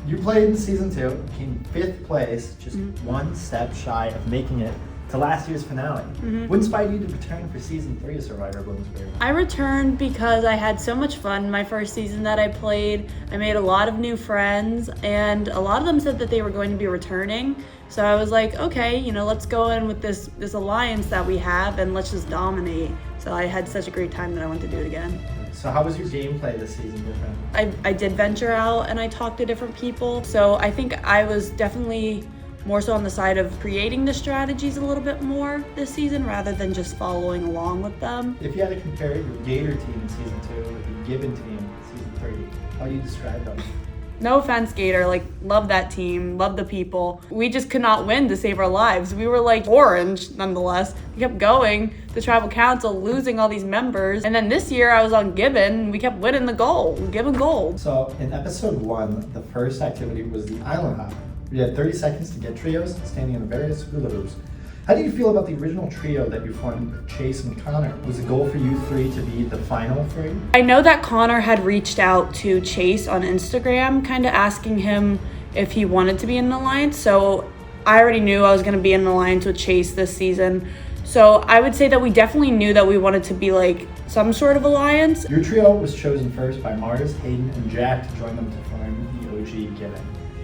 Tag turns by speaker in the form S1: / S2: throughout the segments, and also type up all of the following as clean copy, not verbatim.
S1: You played in season 2, came 5th place, just one step shy of making it to last year's finale. What inspired you to return for season 3 of Survivor Bloomsburg?
S2: I returned because I had so much fun my first season that I played. I made a lot of new friends, and a lot of them said that they were going to be returning. So I was like, okay, let's go in with this alliance that we have and let's just dominate. So I had such a great time that I wanted to do it again.
S1: So how was your gameplay this season different?
S2: I did venture out and I talked to different people. So I think I was definitely more so on the side of creating the strategies a little bit more this season rather than just following along with them.
S1: If you had to compare your Gator team in season 2 with the Gibbon team in season 3, how do you describe them?
S2: No offense, Gator, love that team, love the people. We just could not win to save our lives. We were orange, nonetheless. We kept going, the tribal council losing all these members. And then this year I was on Gibbon, we kept winning the gold, Gibbon gold.
S1: So in episode 1, the first activity was the island hop. You had 30 seconds to get trios standing in the various hula hoops. How do you feel about the original trio that you formed with Chase and Connor? Was the goal for you 3 to be the final 3?
S2: I know that Connor had reached out to Chase on Instagram, kind of asking him if he wanted to be in an alliance. So I already knew I was going to be in an alliance with Chase this season. So I would say that we definitely knew that we wanted to be some sort of alliance.
S1: Your trio was chosen first by Mars, Hayden, and Jack to join them to form the OG Gibbon.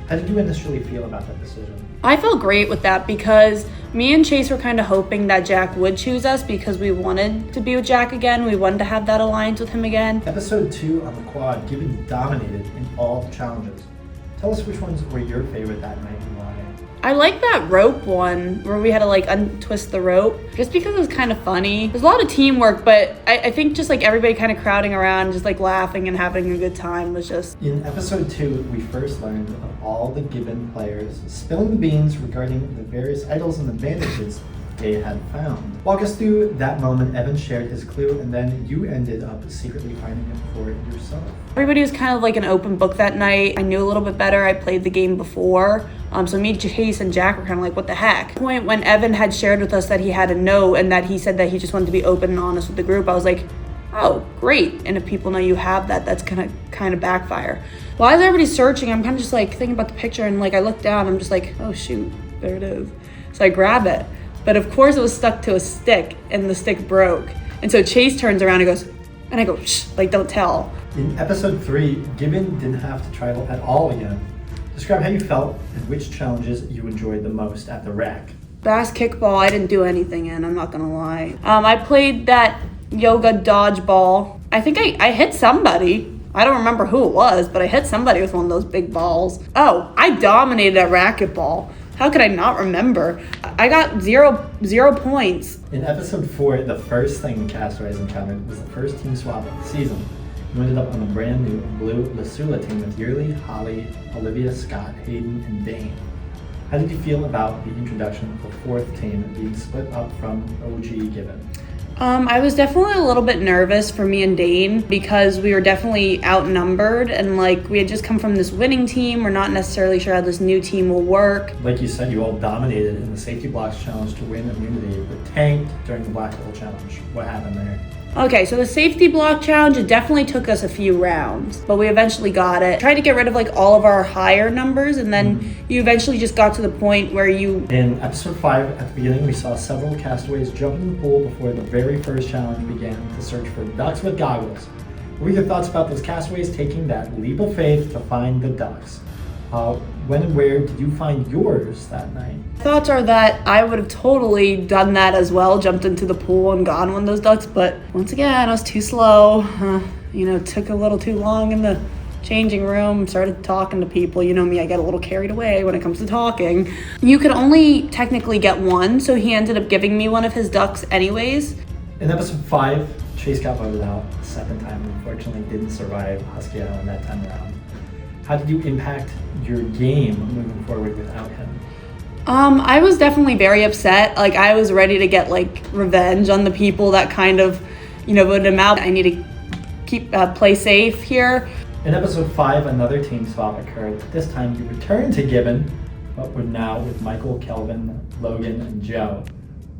S1: How did you initially feel about that decision?
S2: I felt great with that because me and Chase were kind of hoping that Jack would choose us because we wanted to be with Jack again. We wanted to have that alliance with him again.
S1: Episode 2 on the quad, Gibbon dominated in all challenges. Tell us which ones were your favorite that night and why.
S2: I like that rope one where we had to untwist the rope just because it was kind of funny. There's a lot of teamwork, but I think just everybody kind of crowding around, just laughing and having a good time was just...
S1: In episode 2, we first learned of all the Gibbon players spilling the beans regarding the various idols and advantages they had found. Walk us through that moment. Evan shared his clue, and then you ended up secretly finding it for yourself.
S2: Everybody was kind of an open book that night. I knew a little bit better. I played the game before. So me, Chase, and Jack were kind of what the heck? At the point when Evan had shared with us that he had a note and that he said that he just wanted to be open and honest with the group, I was like, oh, great. And if people know you have that, that's gonna kind of backfire. While everybody searching, I'm kind of just thinking about the picture and I look down, I'm just oh shoot, there it is. So I grab it. But of course it was stuck to a stick and the stick broke. And so Chase turns around and goes, and I go, shh, don't tell.
S1: In episode 3, Gibbon didn't have to tribal at all again. Describe how you felt and which challenges you enjoyed the most at the rack.
S2: Bass kickball, I didn't do anything in, I'm not gonna lie. I played that yoga dodgeball. I think I hit somebody. I don't remember who it was, but I hit somebody with one of those big balls. Oh, I dominated at racquetball. How could I not remember? I got zero points.
S1: In episode 4, the first thing the Castaways encountered was the first team swap of the season. You ended up on the brand new Blue Lasula team with Yearly, Holly, Olivia, Scott, Hayden, and Dane. How did you feel about the introduction of the 4th team being split up from OG Gibbon?
S2: I was definitely a little bit nervous for me and Dane because we were definitely outnumbered and we had just come from this winning team. We're not necessarily sure how this new team will work.
S1: Like you said, you all dominated in the safety blocks challenge to win immunity, but tanked during the black hole challenge. What happened there?
S2: Okay, so the safety block challenge, it definitely took us a few rounds, but we eventually got it. Tried to get rid of all of our higher numbers, and then you eventually just got to the point where you...
S1: In episode 5, at the beginning, we saw several castaways jump in the pool before the very first challenge began to search for ducks with goggles. What were your thoughts about those castaways taking that leap of faith to find the ducks? When and where did you find yours that night?
S2: Thoughts are that I would have totally done that as well, jumped into the pool and gotten one of those ducks, but once again, I was too slow. Took a little too long in the changing room, started talking to people. You know me, I get a little carried away when it comes to talking. You could only technically get one, so he ended up giving me one of his ducks anyways.
S1: In episode 5, Chase got voted out the second time and unfortunately didn't survive Husky Island that time around. How did you impact your game moving forward without him?
S2: I was definitely very upset. I was ready to get revenge on the people that kind of, voted him out. I need to keep play safe here.
S1: In episode 5, another team swap occurred. This time you returned to Gibbon, but were now with Michael, Kelvin, Logan, and Joe.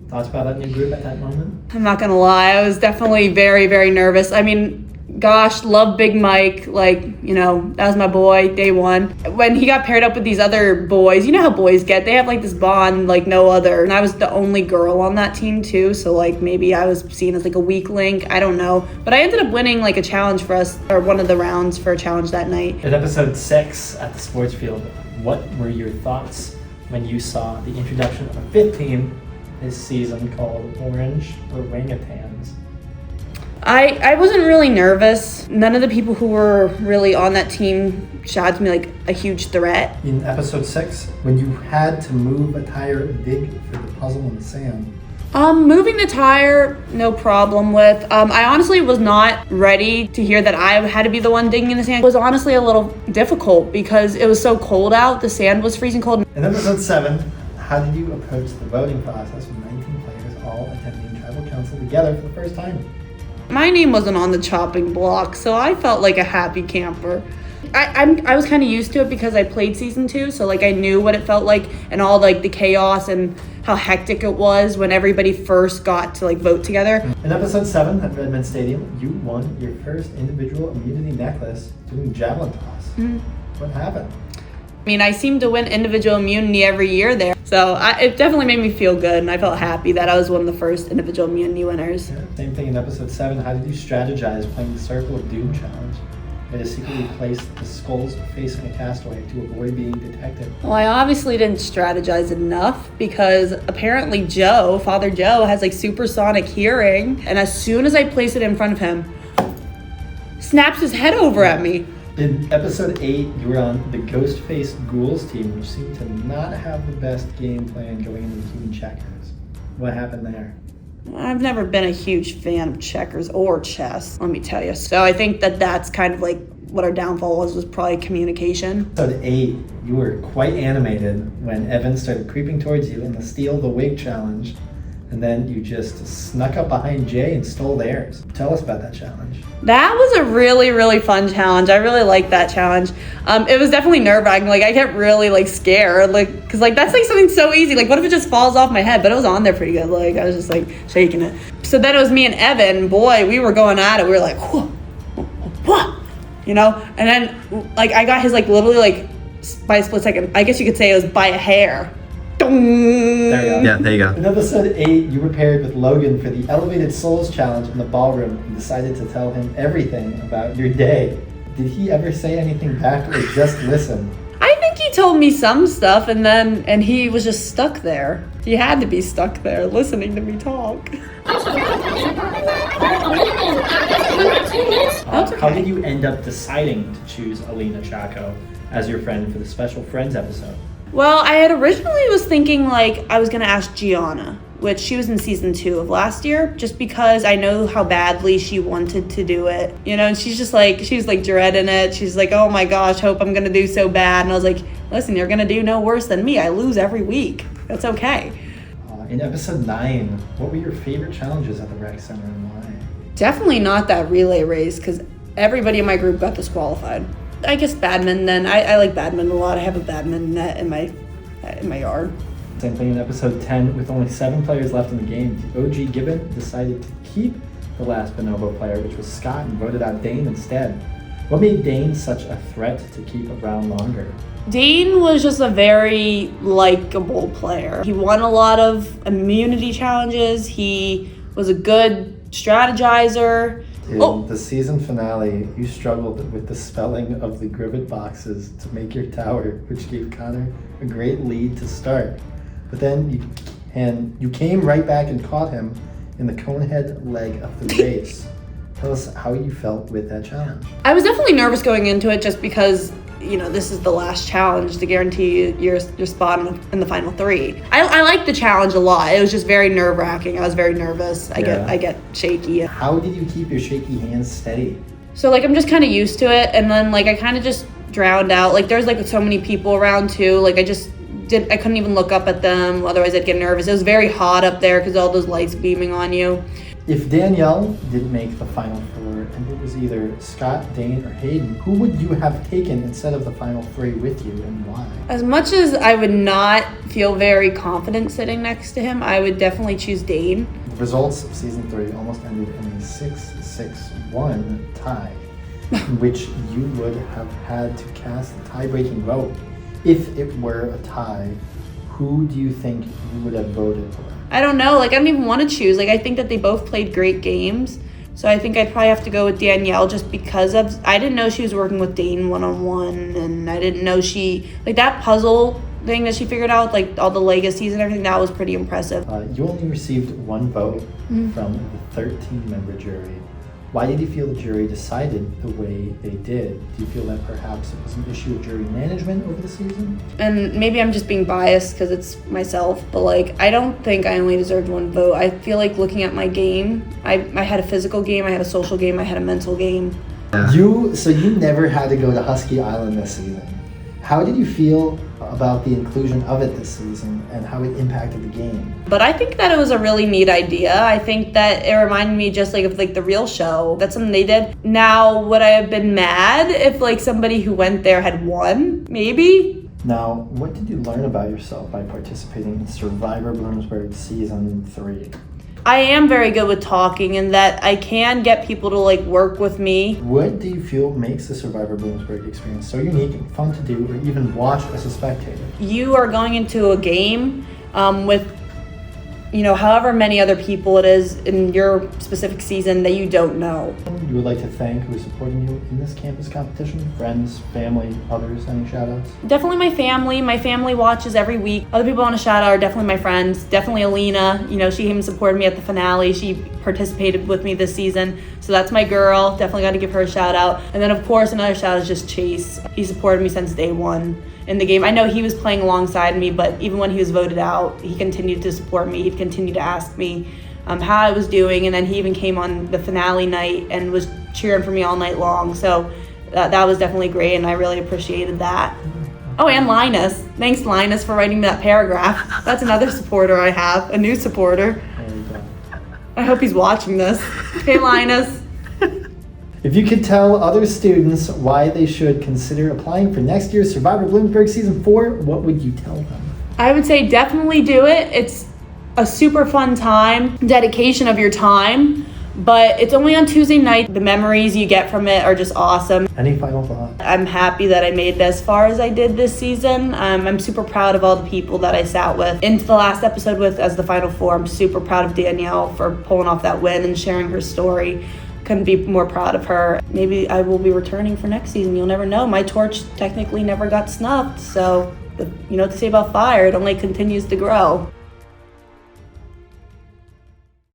S1: Thoughts about that new group at that moment?
S2: I'm not gonna lie, I was definitely very, very nervous. I mean, Gosh, love Big Mike. Like, you know, that was my boy, day one. When he got paired up with these other boys, you know how boys get. They have, like, this bond like no other. And I was the only girl on that team, too. So, like, maybe I was seen as, like, a weak link. I don't know. But I ended up winning, like, a challenge for us, or one of the rounds for a challenge that night.
S1: In episode 6 at the sports field, what were your thoughts when you saw the introduction of a 5th team this season called Orange Orangutans?
S2: I wasn't really nervous. None of the people who were really on that team shot to me like a huge threat.
S1: In episode 6, when you had to move a tire, dig for the puzzle in the sand.
S2: Moving the tire, no problem with. I honestly was not ready to hear that I had to be the one digging in the sand. It was honestly a little difficult because it was so cold out. The sand was freezing cold.
S1: In episode 7, how did you approach the voting process with 19 players all attending tribal council together for the first time?
S2: My name wasn't on the chopping block, so I felt like a happy camper. I was kind of used to it because I played season 2, so like I knew what it felt like and all like the chaos and how hectic it was when everybody first got to like vote together.
S1: In episode 7 at Redmond Stadium, you won your first individual immunity necklace doing javelin toss. What happened?
S2: I mean, I seem to win individual immunity every year there. So it definitely made me feel good, and I felt happy that I was one of the first individual immunity winners.
S1: Yeah. Same thing in episode 7. How did you strategize playing the Circle of Doom challenge? You had to secretly place the skulls facing a castaway to avoid being detected.
S2: Well, I obviously didn't strategize enough because apparently Father Joe, has like supersonic hearing. And as soon as I place it in front of him, snaps his head over at me.
S1: In episode 8, you were on the Ghostface Ghouls team, which seemed to not have the best game plan going into the human checkers. What happened there?
S2: I've never been a huge fan of checkers or chess, let me tell you. So I think that's kind of like what our downfall was probably communication.
S1: Episode 8, you were quite animated when Evan started creeping towards you in the Steal the Wig challenge, and then you just snuck up behind Jay and stole theirs. Tell us about that challenge.
S2: That was a really, really fun challenge. I really liked that challenge. It was definitely nerve-wracking. Like, I kept really, like, scared. Like, because, like, that's, like, something so easy. Like, what if it just falls off my head? But it was on there pretty good. Like, I was just, like, shaking it. So then it was me and Evan. Boy, we were going at it. We were like, whoa, whoa, you know? And then, like, I got his, like, literally, like, by a split second. I guess you could say it was by a hair.
S1: There you go.
S3: Yeah, there you go.
S1: In episode 8, you were paired with Logan for the Elevated Souls challenge in the ballroom and decided to tell him everything about your day. Did he ever say anything back or just listen?
S2: I think he told me some stuff and he was just stuck there. He had to be stuck there listening to me talk.
S1: How did you end up deciding to choose Alina Chaco as your friend for the Special Friends episode?
S2: Well, I had originally was thinking like I was gonna ask Gianna, which she was in season 2 of last year, just because I know how badly she wanted to do it. You know, and she was like dreading it. She's like, oh my gosh, hope I'm gonna do so bad. And I was like, listen, you're gonna do no worse than me. I lose every week. That's okay.
S1: In episode 9, what were your favorite challenges at the rec center and why?
S2: Definitely not that relay race, because everybody in my group got disqualified. I guess badminton then. I like badminton a lot. I have a badminton net in my yard.
S1: Same thing in episode 10. With only 7 players left in the game, the OG Gibbon decided to keep the last Bonobo player, which was Scott, and voted out Dane instead. What made Dane such a threat to keep around longer?
S2: Dane was just a very likable player. He won a lot of immunity challenges. He was a good strategizer.
S1: In the season finale, you struggled with the spelling of the Grivet boxes to make your tower, which gave Connor a great lead to start. But then you came right back and caught him in the conehead leg of the race. Tell us how you felt with that challenge.
S2: I was definitely nervous going into it just because, you know, this is the last challenge to guarantee your spot in the final 3. I liked the challenge a lot. It was just very nerve-wracking. I was very nervous. I get shaky.
S1: How did you keep your shaky hands steady?
S2: So like I'm just kind of used to it, and then like I kind of just drowned out. Like there's like so many people around too. Like I couldn't even look up at them. Otherwise I'd get nervous. It was very hot up there because all those lights beaming on you.
S1: If Danielle didn't make the final 4, and it was either Scott, Dane, or Hayden, who would you have taken instead of the final 3 with you, and why?
S2: As much as I would not feel very confident sitting next to him, I would definitely choose Dane.
S1: results of season 3 almost ended in a 6-6-1 tie, in which you would have had to cast a tie-breaking vote. If it were a tie, who do you think you would have voted for?
S2: I don't know. Like, I don't even want to choose. Like, I think that they both played great games. So I think I'd probably have to go with Danielle just because I didn't know she was working with Dane one-on-one, and I didn't know like that puzzle thing that she figured out, like all the legacies and everything, that was pretty impressive.
S1: You only received one vote from the 13-member jury. Why did you feel the jury decided the way they did? Do you feel that perhaps it was an issue of jury management over the season?
S2: And maybe I'm just being biased because it's myself, but like, I don't think I only deserved one vote. I feel like looking at my game, I had a physical game, I had a social game, I had a mental game.
S1: You never had to go to Husky Island this season. How did you feel about the inclusion of it this season and how it impacted the game?
S2: But I think that it was a really neat idea. I think that it reminded me just like of like the real show. That's something they did. Now, would I have been mad if like somebody who went there had won? Maybe.
S1: Now, what did you learn about yourself by participating in Survivor Bloomsburg season 3?
S2: I am very good with talking, and that I can get people to like work with me.
S1: What do you feel makes the Survivor Bloomsburg experience so unique and fun to do or even watch as a spectator?
S2: You are going into a game with, however many other people it is in your specific season that you don't know.
S1: You would like to thank who is supporting you in this campus competition? Friends, family, others, any shout outs?
S2: Definitely my family. My family watches every week. Other people I want to shout out are definitely my friends. Definitely Alina. She even supported me at the finale. She participated with me this season. So that's my girl. Definitely got to give her a shout out. And then of course another shout out is just Chase. He supported me since day one in the game. I know he was playing alongside me, but even when he was voted out, he continued to support me. He'd continue to ask me how I was doing, and then he even came on the finale night and was cheering for me all night long. So that was definitely great, and I really appreciated that. Oh, and Linus. Thanks, Linus, for writing that paragraph. That's another supporter I have, a new supporter.
S1: There you go.
S2: I hope he's watching this. Hey, Linus.
S1: If you could tell other students why they should consider applying for next year's Survivor Bloomsburg Season 4, what would you tell them?
S2: I would say definitely do it. It's a super fun time, dedication of your time, but it's only on Tuesday night. The memories you get from it are just awesome.
S1: Any final thoughts?
S2: I'm happy that I made it as far as I did this season. I'm super proud of all the people that I sat with into the last episode with as the Final Four. I'm super proud of Danielle for pulling off that win and sharing her story. Couldn't be more proud of her. Maybe I will be returning for next season. You'll never know. My torch technically never got snuffed, so what to say about fire, it only continues to grow.